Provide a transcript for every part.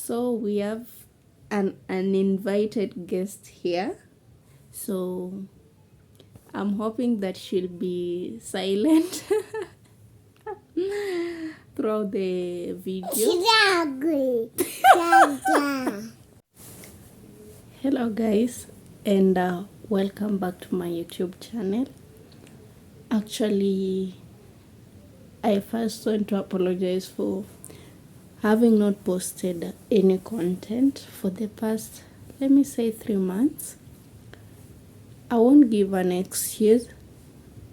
So we have an uninvited guest here. So I'm hoping that she'll be silent throughout the video. Hello guys, and welcome back to my YouTube channel. Actually, I first want to apologize for having not posted any content for the past, let me say, 3 months. I won't give an excuse,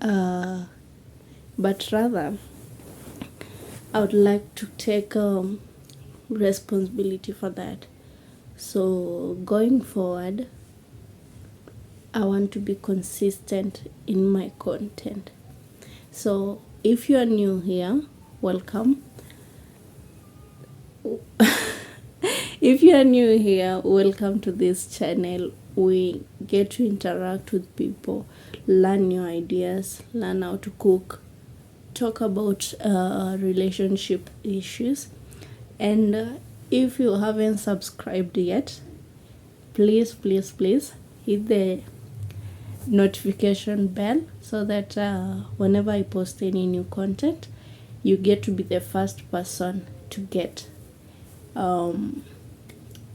but rather I would like to take responsibility for that. So going forward, I want to be consistent in my content. So if you are new here, welcome. If you are new here, welcome to this channel. We get to interact with people, learn new ideas, learn how to cook, talk about relationship issues. And if you haven't subscribed yet, please hit the notification bell so that whenever I post any new content, you get to be the first person to get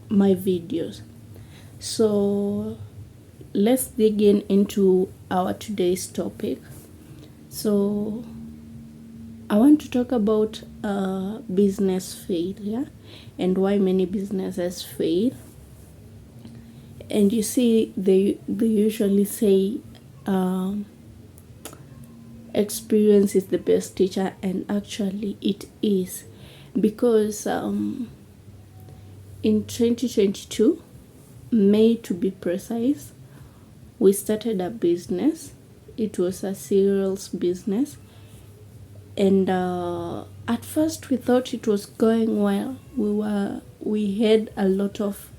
my videos. So let's dig into our today's topic. So I want to talk about business failure and why many businesses fail. And you see, they usually say experience is the best teacher, and actually it is, because in 2022, May to be precise, we started a business. It was a cereals business, and at first we thought it was going well. We had a lot of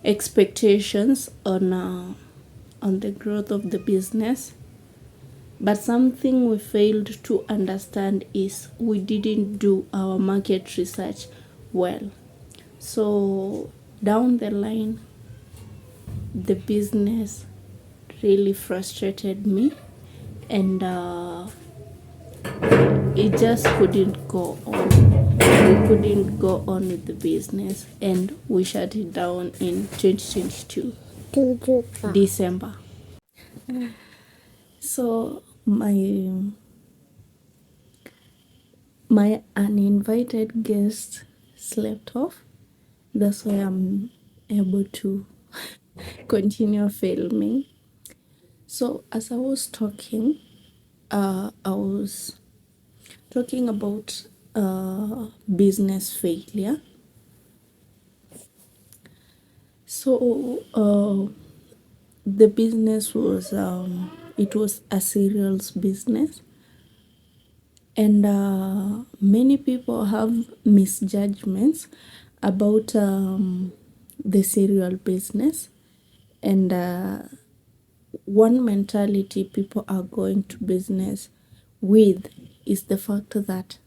expectations on the growth of the business, but something we failed to understand is we didn't do our market research well. So down the line, the business really frustrated me, and it just couldn't go on. We couldn't go on with the business, and we shut it down in 2022 December. So my uninvited guest slept off. That's why I'm able to continue filming. So as I was talking, I was talking about business failure. So the business was it was a cereals business, and many people have misjudgments about the cereal business. And one mentality people are going to business with is the fact that,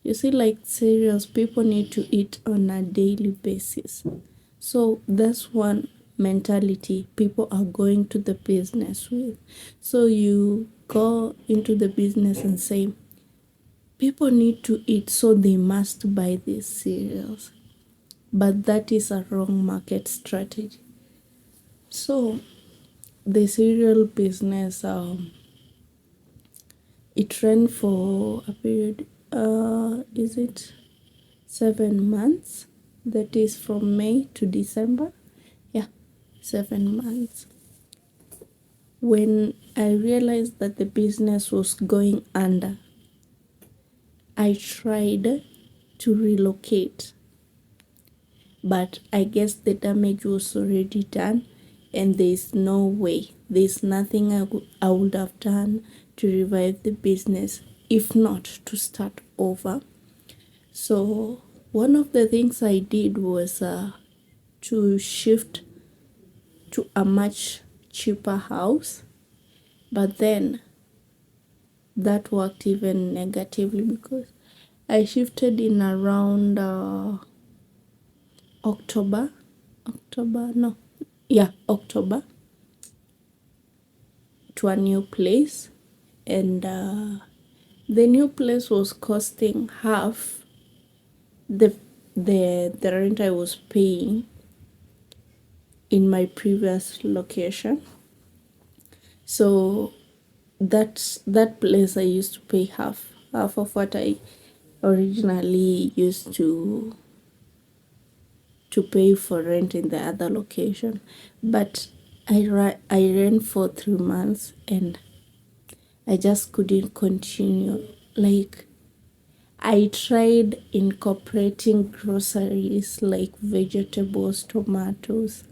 you see, like cereals, people need to eat on a daily basis. So that's one mentality people are going to the business with. So you go into the business and say, people need to eat, so they must buy these cereals. But that is a wrong market strategy. So the cereal business, it ran for a period, is it 7 months? That is from May to December. Yeah, 7 months. When I realized that the business was going under, I tried to relocate, but I guess the damage was already done, and there's no way, there's nothing I would have done to revive the business, if not to start over. So one of the things I did was to shift to a much cheaper house, but then that worked even negatively, because I shifted in around October, October, no, yeah, October, to a new place, and the new place was costing half the the rent I was paying in my previous location. So that place I used to pay half of what I originally used to pay for rent in the other location. But I ran for 3 months and I just couldn't continue. Like, I tried incorporating groceries like vegetables, tomatoes.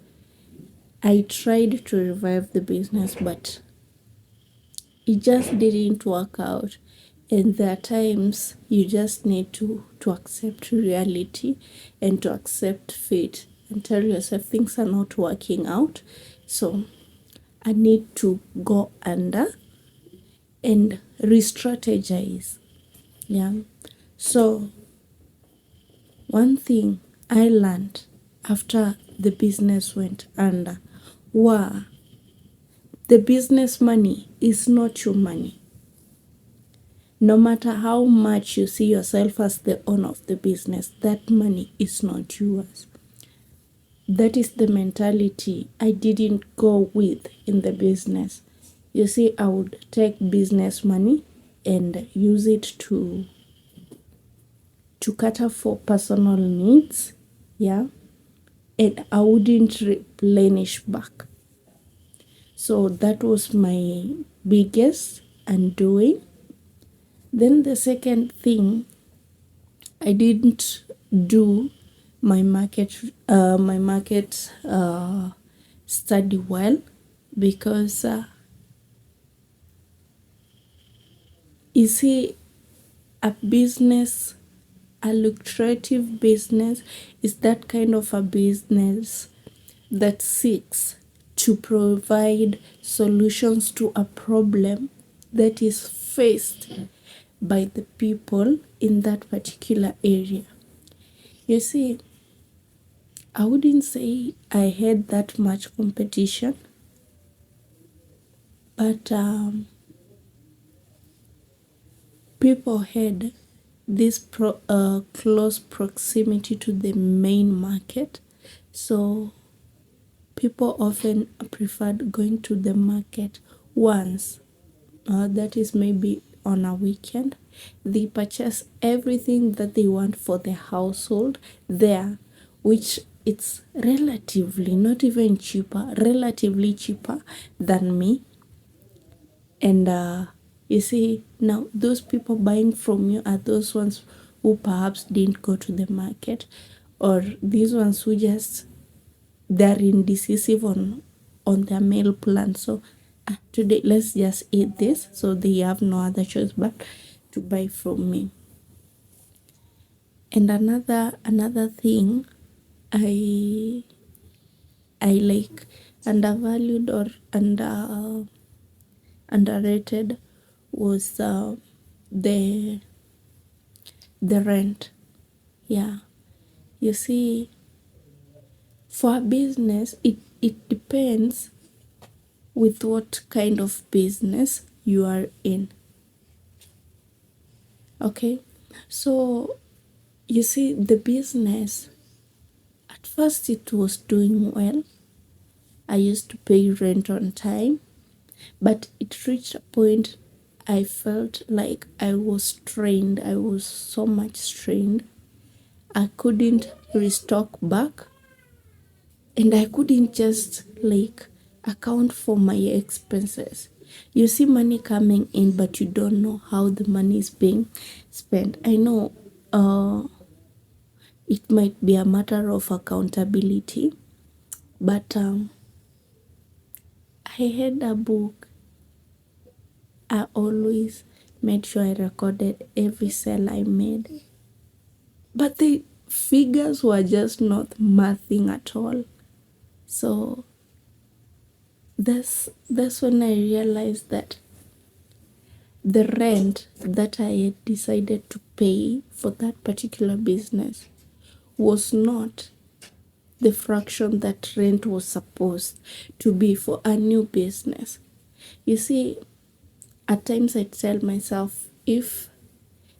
I tried to revive the business, but it just didn't work out. And there are times you just need to accept reality and to accept fate and tell yourself things are not working out. So I need to go under and re-strategize. Yeah. So one thing I learned after the business went under, wow, the business money is not your money. No matter how much you see yourself as the owner of the business, that money is not yours. That is the mentality I didn't go with in the business. You see, I would take business money and use it to cater for personal needs, yeah, and I wouldn't replenish back. So that was my biggest undoing. Then the second thing, I didn't do my market study well, because you see, a business, a lucrative business, is that kind of a business that seeks to provide solutions to a problem that is faced by the people in that particular area. You see, I wouldn't say I had that much competition, but people had this close proximity to the main market. So people often preferred going to the market once, that is maybe on a weekend. They purchase everything that they want for the household there, which it's relatively not even cheaper, relatively cheaper than me. And you see, now those people buying from you are those ones who perhaps didn't go to the market, or these ones who just, they're indecisive on their meal plan. So today let's just eat this, so they have no other choice but to buy from me. And another thing I like undervalued or underrated was the rent. Yeah, you see, for a business, it depends with what kind of business you are in. Okay, so you see, the business, at first it was doing well. I used to pay rent on time, but it reached a point I felt like I was strained. I was so much strained. I couldn't restock back, and I couldn't just like account for my expenses. You see money coming in, but you don't know how the money is being spent. I know it might be a matter of accountability, but I had a book. I always made sure I recorded every sale I made, but the figures were just not mathing at all. So that's when I realized that the rent that I had decided to pay for that particular business was not the fraction that rent was supposed to be for a new business. You see, at times I tell myself, if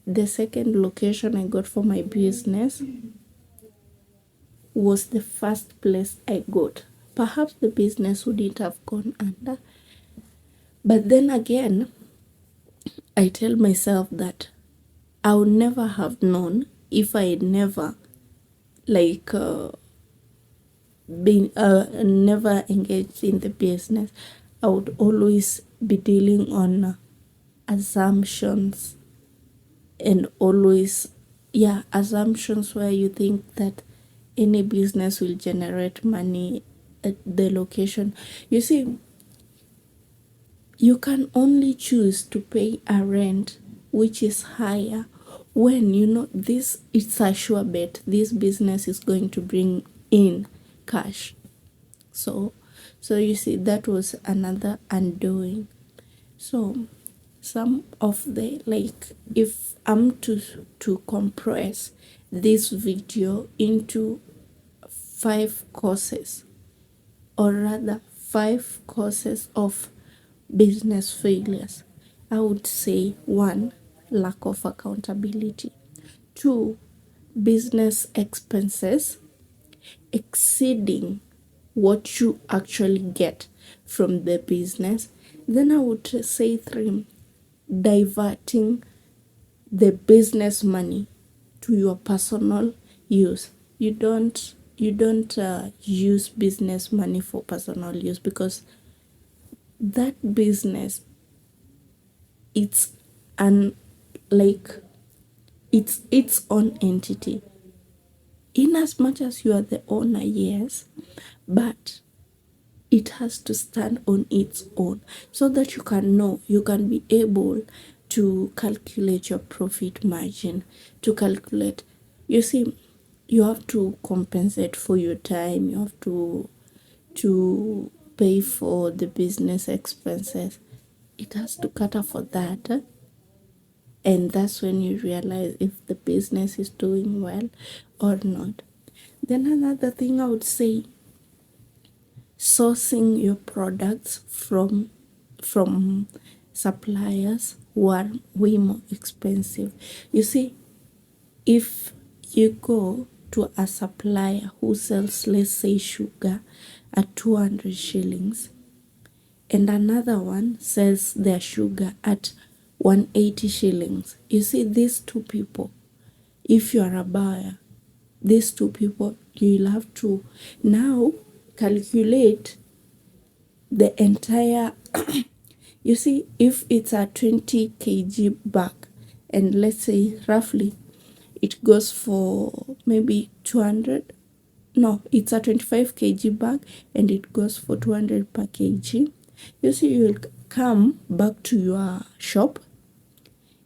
the second location I got for my business was the first place I got, perhaps the business wouldn't have gone under. But then again, I tell myself that I would never have known if I had never been never engaged in the business. I would always be dealing on assumptions, and always assumptions where you think that any business will generate money at the location. You see, you can only choose to pay a rent which is higher when you know this, it's a sure bet this business is going to bring in cash. So you see, that was another undoing. So some of the, if I'm to compress this video into 5 courses, or rather 5 causes of business failures, I would say: 1, lack of accountability; 2, business expenses exceeding what you actually get from the business. Then I would say 3, diverting the business money to your personal use. You don't use business money for personal use, because that business, it's it's its own entity. In as much as you are the owner, yes, but it has to stand on its own, so that you can be able to calculate your profit margin, to calculate. You see, you have to compensate for your time, you have to pay for the business expenses. It has to cater for that. And that's when you realize if the business is doing well or not. Then another thing I would say: sourcing your products from suppliers who are way more expensive. You see, if you go to a supplier who sells, let's say, sugar at 200 shillings, and another one sells their sugar at 180 shillings. You see, these two people, if you are a buyer, these two people, you'll have to now calculate the entire you see, if it's a 20 kg bag, and let's say roughly it goes for maybe 200, no, it's a 25 kg bag and it goes for 200 per kg. You see, you'll come back to your shop,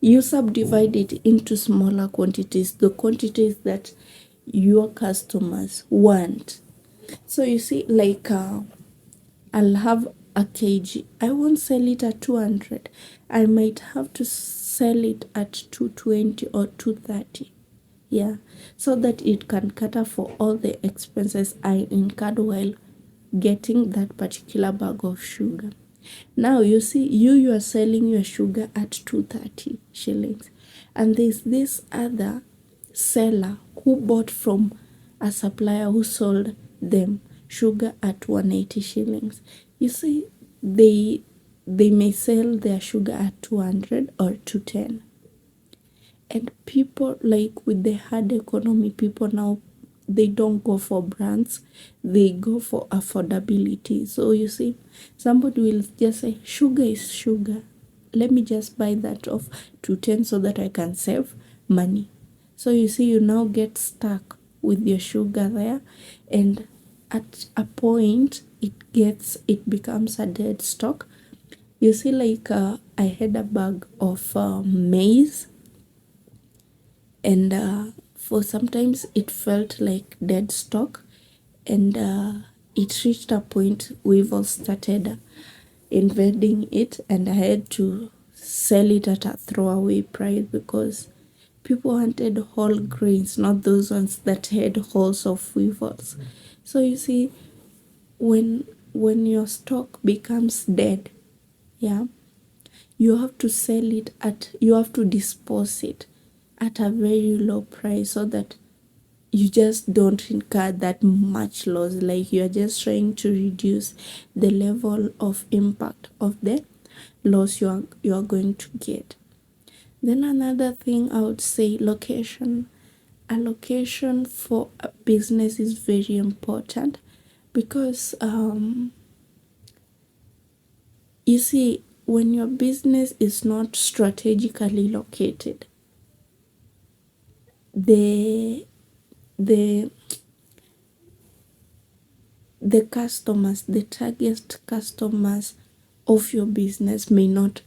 you subdivide it into smaller quantities, the quantities that your customers want. So you see, I'll have a kg, I won't sell it at 200, I might have to sell it at 220 or 230. Yeah, so that it can cater for all the expenses I incurred while getting that particular bag of sugar. Now you see, you are selling your sugar at 230 shillings, and there's this other seller who bought from a supplier who sold them sugar at 180 shillings. You see, they may sell their sugar at 200 or 210. And people, with the hard economy, people now, they don't go for brands, they go for affordability. So you see, somebody will just say, sugar is sugar, let me just buy that off 210 so that I can save money. So you see, you now get stuck with your sugar there, and at a point it becomes a dead stock. You see, I had a bag of maize, and for sometimes it felt like dead stock, and it reached a point weevils started invading it, and I had to sell it at a throwaway price, because people wanted whole grains, not those ones that had holes of weevils. So you see, when your stock becomes dead, yeah, you have to sell it at, you have to dispose it at a very low price so that you just don't incur that much loss. Like you are just trying to reduce the level of impact of the loss you are going to get. Then another thing I would say, location. A location for a business is very important because you see, when your business is not strategically located, the the the customers, the target customers of your business may not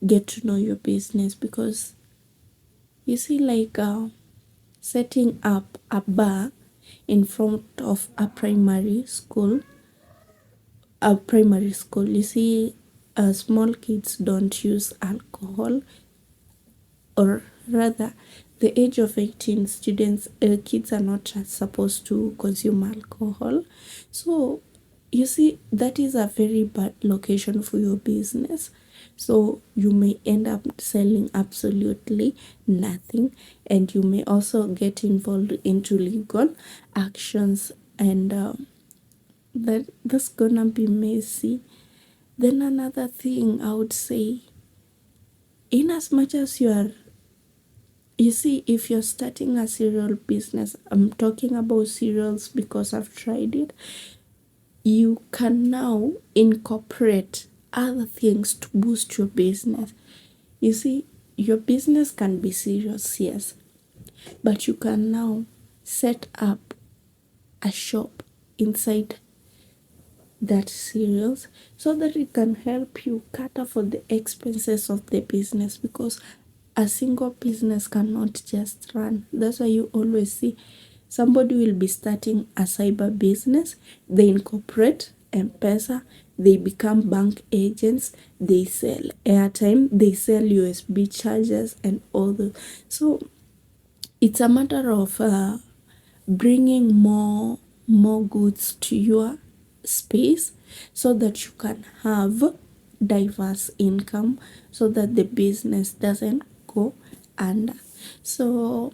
get to know your business. Because you see, like setting up a bar in front of a primary school, you see, small kids don't use alcohol, or rather the age of 18, kids are not supposed to consume alcohol. So you see, that is a very bad location for your business. So you may end up selling absolutely nothing, and you may also get involved into legal actions, and that's gonna be messy. Then another thing I would say, in as much as you see, if you're starting a cereal business, I'm talking about cereals because I've tried it, you can now incorporate other things to boost your business. You see, your business can be serious, yes, but you can now set up a shop inside that cereals so that it can help you cater for the expenses of the business, because a single business cannot just run. That's why you always see somebody will be starting a cyber business, they incorporate M-Pesa, they become bank agents, they sell airtime, they sell USB chargers and all those. So it's a matter of bringing more goods to your space so that you can have diverse income, so that the business doesn't go under. So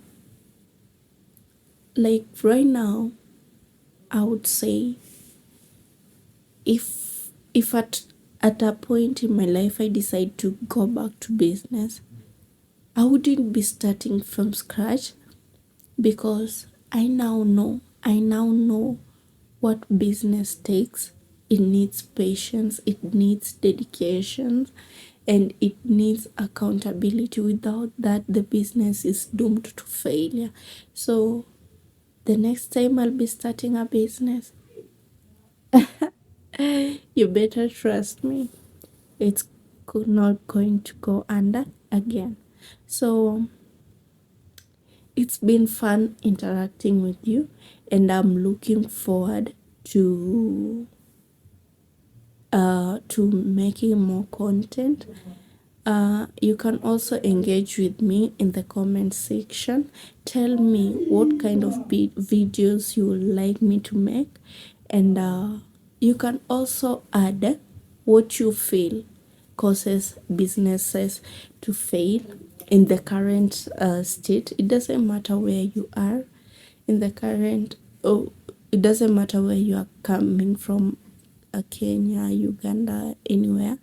like right now, I would say, if at a point in my life I decide to go back to business, I wouldn't be starting from scratch, because I now know what business takes. It needs patience, it needs dedication, and it needs accountability. Without that, the business is doomed to failure. So the next time I'll be starting a business, you better trust me, it's not going to go under again. So it's been fun interacting with you, and I'm looking forward to making more content. You can also engage with me in the comment section. Tell me what kind of videos you would like me to make, and you can also add what you feel causes businesses to fail in the current state. It doesn't matter where you are in the current, oh, it doesn't matter where you are coming from, Kenya, Uganda, anywhere,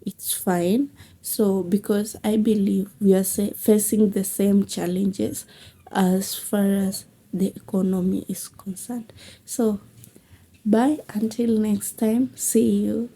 it's fine. So because I believe we are facing the same challenges as far as the economy is concerned. So bye, until next time, see you.